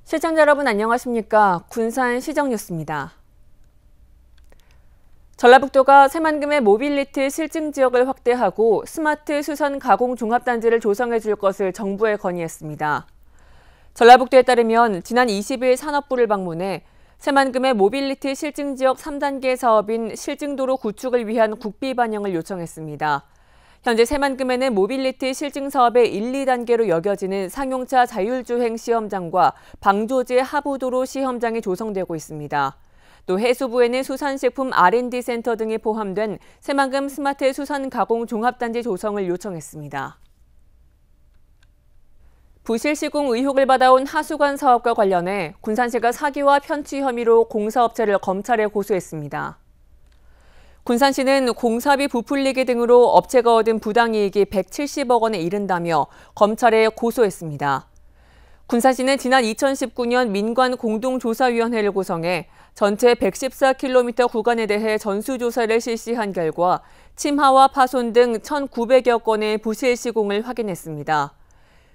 시청자 여러분 안녕하십니까? 군산시정 뉴스입니다. 전라북도가 새만금의 모빌리티 실증 지역을 확대하고 스마트 수선 가공 종합단지를 조성해 줄 것을 정부에 건의했습니다. 전라북도에 따르면 지난 20일 산업부를 방문해 새만금의 모빌리티 실증 지역 3단계 사업인 실증도로 구축을 위한 국비 반영을 요청했습니다. 현재 새만금에는 모빌리티 실증 사업의 1, 2단계로 여겨지는 상용차 자율주행 시험장과 방조제 하부도로 시험장이 조성되고 있습니다. 또 해수부에는 수산식품 R&D 센터 등이 포함된 새만금 스마트 수산 가공 종합단지 조성을 요청했습니다. 부실 시공 의혹을 받아온 하수관 사업과 관련해 군산시가 사기와 편취 혐의로 공사업체를 검찰에 고소했습니다. 군산시는 공사비 부풀리기 등으로 업체가 얻은 부당이익이 170억 원에 이른다며 검찰에 고소했습니다. 군산시는 지난 2019년 민관공동조사위원회를 구성해 전체 114km 구간에 대해 전수조사를 실시한 결과 침하와 파손 등 1,900여 건의 부실 시공을 확인했습니다.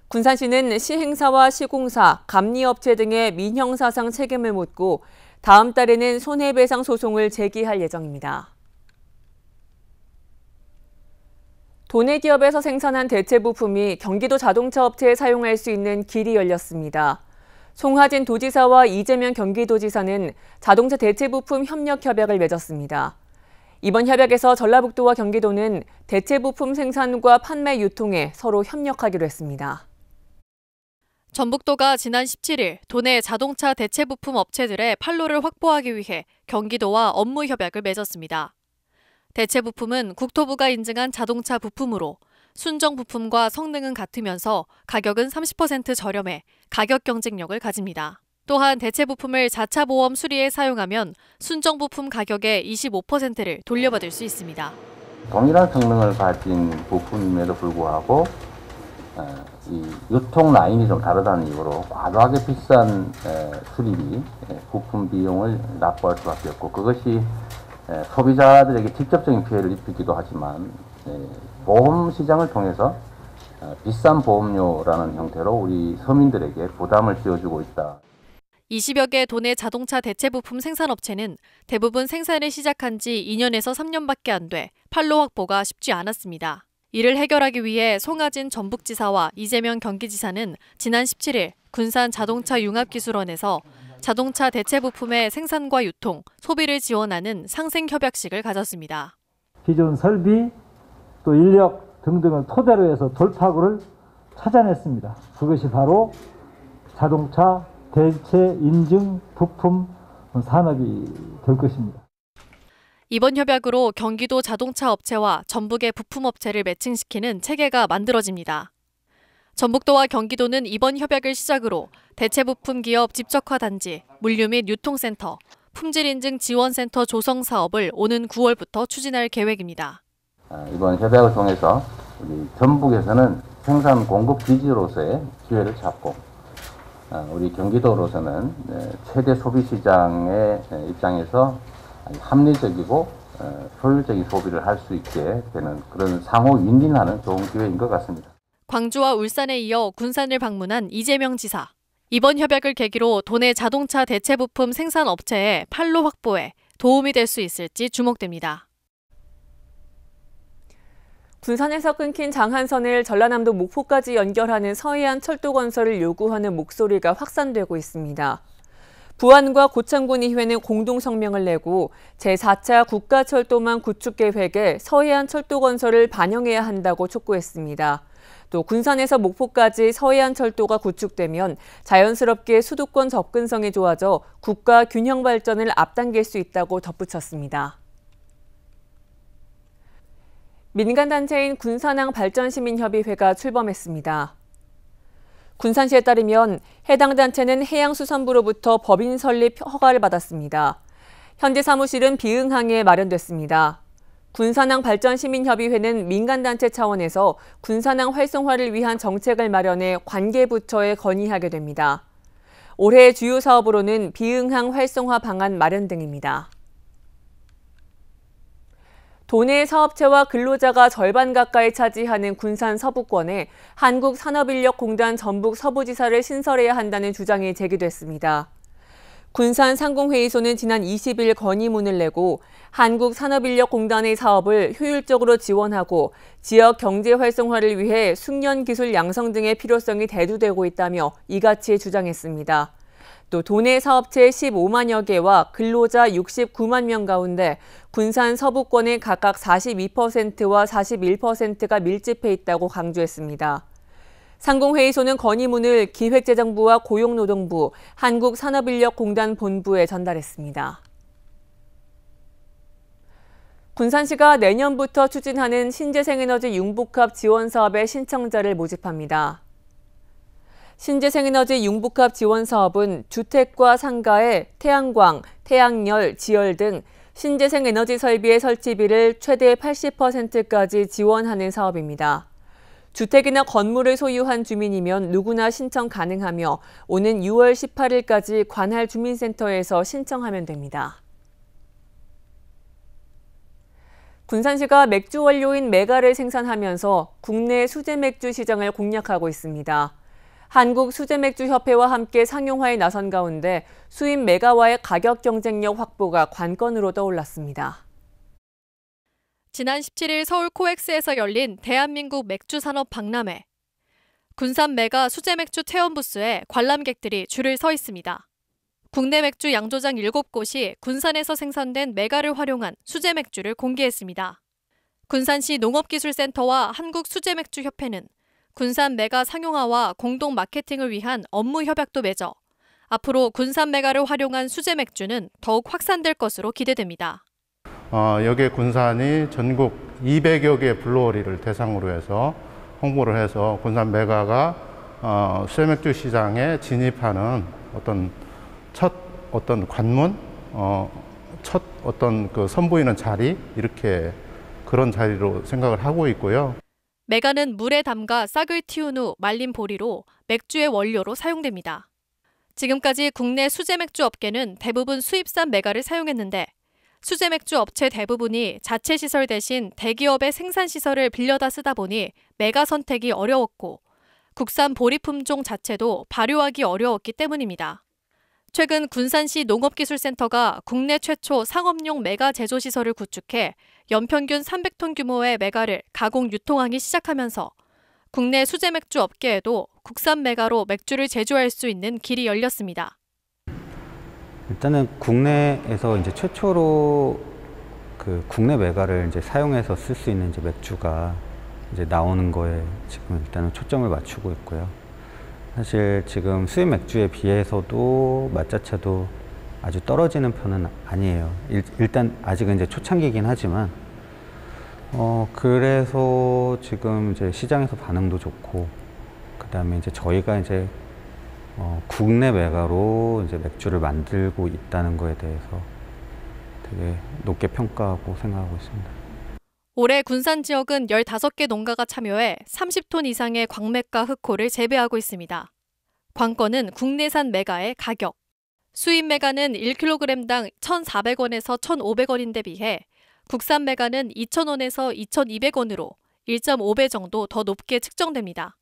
군산시는 시행사와 시공사, 감리업체 등의 민형사상 책임을 묻고 다음 달에는 손해배상 소송을 제기할 예정입니다. 도내 기업에서 생산한 대체 부품이 경기도 자동차 업체에 사용할 수 있는 길이 열렸습니다. 송하진 도지사와 이재명 경기도지사는 자동차 대체 부품 협력 협약을 맺었습니다. 이번 협약에서 전라북도와 경기도는 대체 부품 생산과 판매 유통에 서로 협력하기로 했습니다. 전북도가 지난 17일 도내 자동차 대체 부품 업체들의 판로를 확보하기 위해 경기도와 업무 협약을 맺었습니다. 대체 부품은 국토부가 인증한 자동차 부품으로 순정 부품과 성능은 같으면서 가격은 30% 저렴해 가격 경쟁력을 가집니다. 또한 대체 부품을 자차 보험 수리에 사용하면 순정 부품 가격의 25%를 돌려받을 수 있습니다. 동일한 성능을 가진 부품임에도 불구하고 이 유통 라인이 좀 다르다는 이유로 과도하게 비싼 수리비, 부품 비용을 납부할 수밖에 없고 그것이 소비자들에게 직접적인 피해를 입히기도 하지만 보험 시장을 통해서 비싼 보험료라는 형태로 우리 서민들에게 부담을 지어주고 있다. 20여 개 도내 자동차 대체 부품 생산업체는 대부분 생산을 시작한 지 2년에서 3년밖에 안 돼 판로 확보가 쉽지 않았습니다. 이를 해결하기 위해 송하진 전북지사와 이재명 경기지사는 지난 17일 군산 자동차 융합기술원에서 자동차 대체 부품의 생산과 유통, 소비를 지원하는 상생협약식을 가졌습니다. 기존 설비, 또 인력 등등을 토대로 해서 돌파구를 찾아냈습니다. 그것이 바로 자동차 대체 인증 부품 산업이 될 것입니다. 이번 협약으로 경기도 자동차 업체와 전북의 부품업체를 매칭시키는 체계가 만들어집니다. 전북도와 경기도는 이번 협약을 시작으로 대체 부품 기업 집적화 단지, 물류 및 유통센터, 품질인증 지원센터 조성 사업을 오는 9월부터 추진할 계획입니다. 이번 협약을 통해서 우리 전북에서는 생산 공급 기지로서의 기회를 찾고 우리 경기도로서는 최대 소비 시장의 입장에서 합리적이고 효율적인 소비를 할 수 있게 되는 그런 상호 윈윈하는 좋은 기회인 것 같습니다. 광주와 울산에 이어 군산을 방문한 이재명 지사. 이번 협약을 계기로 도내 자동차 대체 부품 생산 업체의 판로 확보에 도움이 될 수 있을지 주목됩니다. 군산에서 끊긴 장한선을 전라남도 목포까지 연결하는 서해안 철도 건설을 요구하는 목소리가 확산되고 있습니다. 부안과 고창군의회는 공동 성명을 내고 제4차 국가철도망 구축 계획에 서해안 철도 건설을 반영해야 한다고 촉구했습니다. 또 군산에서 목포까지 서해안 철도가 구축되면 자연스럽게 수도권 접근성이 좋아져 국가 균형 발전을 앞당길 수 있다고 덧붙였습니다. 민간단체인 군산항 발전시민협의회가 출범했습니다. 군산시에 따르면 해당 단체는 해양수산부로부터 법인 설립 허가를 받았습니다. 현재 사무실은 비응항에 마련됐습니다. 군산항 발전시민협의회는 민간단체 차원에서 군산항 활성화를 위한 정책을 마련해 관계부처에 건의하게 됩니다. 올해 주요 사업으로는 비응항 활성화 방안 마련 등입니다. 도내 사업체와 근로자가 절반 가까이 차지하는 군산 서부권에 한국산업인력공단 전북 서부지사를 신설해야 한다는 주장이 제기됐습니다. 군산 상공회의소는 지난 20일 건의문을 내고 한국산업인력공단의 사업을 효율적으로 지원하고 지역 경제 활성화를 위해 숙련 기술 양성 등의 필요성이 대두되고 있다며 이같이 주장했습니다. 또 도내 사업체 15만여 개와 근로자 69만 명 가운데 군산 서부권에 각각 42%와 41%가 밀집해 있다고 강조했습니다. 상공회의소는 건의문을 기획재정부와 고용노동부, 한국산업인력공단 본부에 전달했습니다. 군산시가 내년부터 추진하는 신재생에너지 융복합 지원 사업의 신청자를 모집합니다. 신재생에너지 융복합 지원 사업은 주택과 상가에 태양광, 태양열, 지열 등 신재생에너지 설비의 설치비를 최대 80%까지 지원하는 사업입니다. 주택이나 건물을 소유한 주민이면 누구나 신청 가능하며 오는 6월 18일까지 관할 주민센터에서 신청하면 됩니다. 군산시가 맥주 원료인 메가를 생산하면서 국내 수제 맥주 시장을 공략하고 있습니다. 한국수제맥주협회와 함께 상용화에 나선 가운데 수입 메가와의 가격 경쟁력 확보가 관건으로 떠올랐습니다. 지난 17일 서울 코엑스에서 열린 대한민국 맥주산업 박람회. 군산 메가 수제맥주 체험 부스에 관람객들이 줄을 서 있습니다. 국내 맥주 양조장 7곳이 군산에서 생산된 메가를 활용한 수제맥주를 공개했습니다. 군산시 농업기술센터와 한국수제맥주협회는 군산 메가 상용화와 공동 마케팅을 위한 업무 협약도 맺어 앞으로 군산 메가를 활용한 수제맥주는 더욱 확산될 것으로 기대됩니다. 여기에 군산이 전국 200여 개 블루어리를 대상으로 해서 홍보를 해서 군산 메가가 수제맥주 시장에 진입하는 첫 관문, 첫 선보이는 자리, 이렇게 그런 자리로 생각을 하고 있고요. 메가는 물에 담가 싹을 틔운 후 말린 보리로 맥주의 원료로 사용됩니다. 지금까지 국내 수제맥주 업계는 대부분 수입산 메가를 사용했는데 수제맥주 업체 대부분이 자체 시설 대신 대기업의 생산 시설을 빌려다 쓰다 보니 메가 선택이 어려웠고 국산 보리 품종 자체도 발효하기 어려웠기 때문입니다. 최근 군산시 농업기술센터가 국내 최초 상업용 메가 제조 시설을 구축해 연평균 300톤 규모의 메가를 가공 유통하기 시작하면서 국내 수제맥주 업계에도 국산 메가로 맥주를 제조할 수 있는 길이 열렸습니다. 일단은 국내에서 이제 최초로 국내 메가를 이제 사용해서 쓸 수 있는 이제 맥주가 이제 나오는 거에 지금 일단은 초점을 맞추고 있고요. 사실 지금 수입 맥주에 비해서도 맛 자체도 아주 떨어지는 편은 아니에요. 일단 아직은 이제 초창기이긴 하지만 그래서 지금 이제 시장에서 반응도 좋고 그다음에 이제 저희가 이제 국내 메가로 이제 맥주를 만들고 있다는 거에 대해서 되게 높게 평가하고 생각하고 있습니다. 올해 군산 지역은 15개 농가가 참여해 30톤 이상의 광맥과 흑호를 재배하고 있습니다. 관건은 국내산 메가의 가격. 수입 메가는 1kg당 1,400원에서 1,500원인데 비해 국산 메가는 2,000원에서 2,200원으로 1.5배 정도 더 높게 측정됩니다.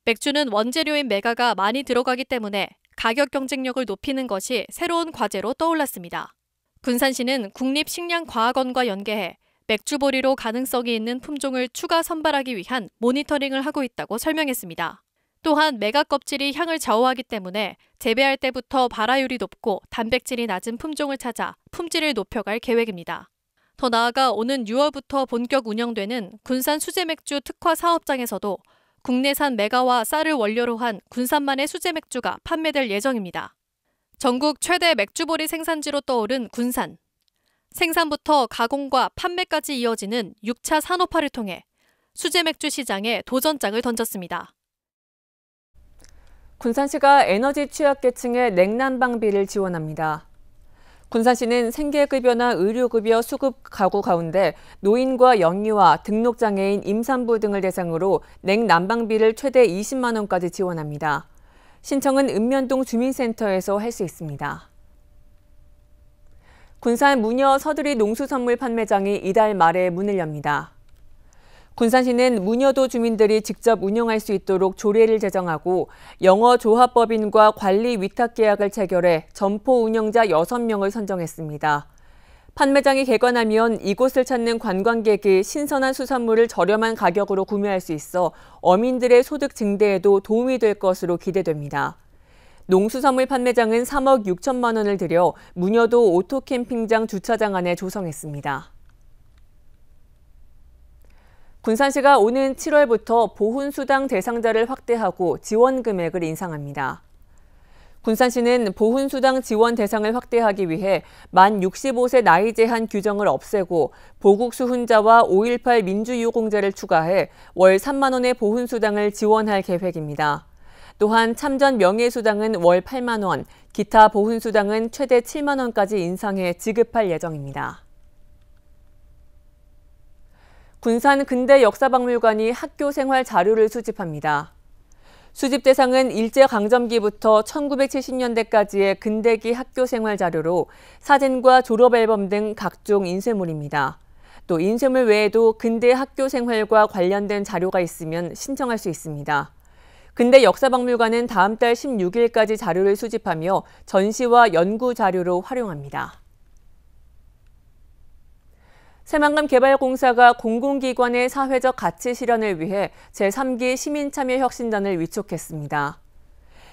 맥주는 원재료인 메가가 많이 들어가기 때문에 가격 경쟁력을 높이는 것이 새로운 과제로 떠올랐습니다. 군산시는 국립식량과학원과 연계해 맥주보리로 가능성이 있는 품종을 추가 선발하기 위한 모니터링을 하고 있다고 설명했습니다. 또한 메가 껍질이 향을 좌우하기 때문에 재배할 때부터 발화율이 높고 단백질이 낮은 품종을 찾아 품질을 높여갈 계획입니다. 더 나아가 오는 6월부터 본격 운영되는 군산 수제맥주 특화 사업장에서도 국내산 메가와 쌀을 원료로 한 군산만의 수제맥주가 판매될 예정입니다. 전국 최대 맥주보리 생산지로 떠오른 군산. 생산부터 가공과 판매까지 이어지는 6차 산업화를 통해 수제맥주 시장에 도전장을 던졌습니다. 군산시가 에너지 취약계층의 냉난방비를 지원합니다. 군산시는 생계급여나 의료급여 수급 가구 가운데 노인과 영유아, 등록장애인, 임산부 등을 대상으로 냉난방비를 최대 20만 원까지 지원합니다. 신청은 읍면동 주민센터에서 할 수 있습니다. 군산 무녀 서두리 농수산물 판매장이 이달 말에 문을 엽니다. 군산시는 무녀도 주민들이 직접 운영할 수 있도록 조례를 제정하고 영어조합법인과 관리 위탁 계약을 체결해 점포 운영자 6명을 선정했습니다. 판매장이 개관하면 이곳을 찾는 관광객이 신선한 수산물을 저렴한 가격으로 구매할 수 있어 어민들의 소득 증대에도 도움이 될 것으로 기대됩니다. 농수산물 판매장은 3억 6천만 원을 들여 무녀도 오토캠핑장 주차장 안에 조성했습니다. 군산시가 오는 7월부터 보훈수당 대상자를 확대하고 지원 금액을 인상합니다. 군산시는 보훈수당 지원 대상을 확대하기 위해 만 65세 나이 제한 규정을 없애고 보국수 훈자와 5.18 민주유공자를 추가해 월 3만 원의 보훈수당을 지원할 계획입니다. 또한 참전 명예수당은 월 8만 원, 기타 보훈수당은 최대 7만 원까지 인상해 지급할 예정입니다. 군산 근대역사박물관이 학교생활 자료를 수집합니다. 수집 대상은 일제강점기부터 1970년대까지의 근대기 학교생활 자료로 사진과 졸업앨범 등 각종 인쇄물입니다. 또 인쇄물 외에도 근대 학교생활과 관련된 자료가 있으면 신청할 수 있습니다. 근대역사박물관은 다음 달 16일까지 자료를 수집하며 전시와 연구 자료로 활용합니다. 새만금 개발공사가 공공기관의 사회적 가치 실현을 위해 제3기 시민참여혁신단을 위촉했습니다.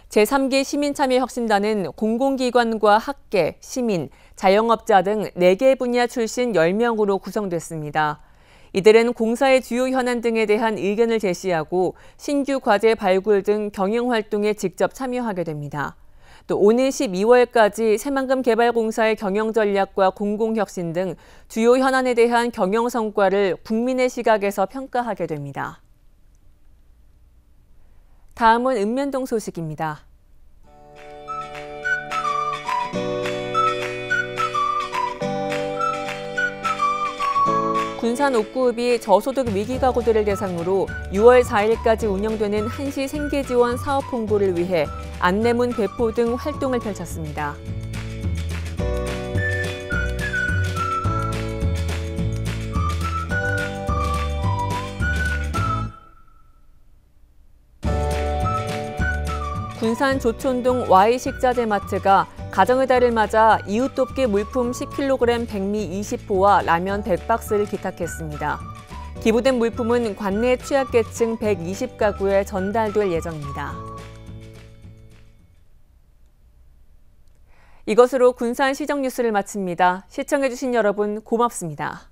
제3기 시민참여혁신단은 공공기관과 학계, 시민, 자영업자 등 4개 분야 출신 10명으로 구성됐습니다. 이들은 공사의 주요 현안 등에 대한 의견을 제시하고 신규 과제 발굴 등 경영활동에 직접 참여하게 됩니다. 또 오는 12월까지 새만금 개발공사의 경영 전략과 공공혁신 등 주요 현안에 대한 경영 성과를 국민의 시각에서 평가하게 됩니다. 다음은 읍면동 소식입니다. 군산 옥구읍이 저소득 위기 가구들을 대상으로 6월 4일까지 운영되는 한시 생계지원 사업 홍보를 위해 안내문 배포 등 활동을 펼쳤습니다. 군산 조촌동 Y식자재마트가 가정의 달을 맞아 이웃 돕기 물품 10kg 백미 20포와 라면 100박스를 기탁했습니다. 기부된 물품은 관내 취약계층 120가구에 전달될 예정입니다. 이것으로 군산 시정 뉴스를 마칩니다. 시청해주신 여러분 고맙습니다.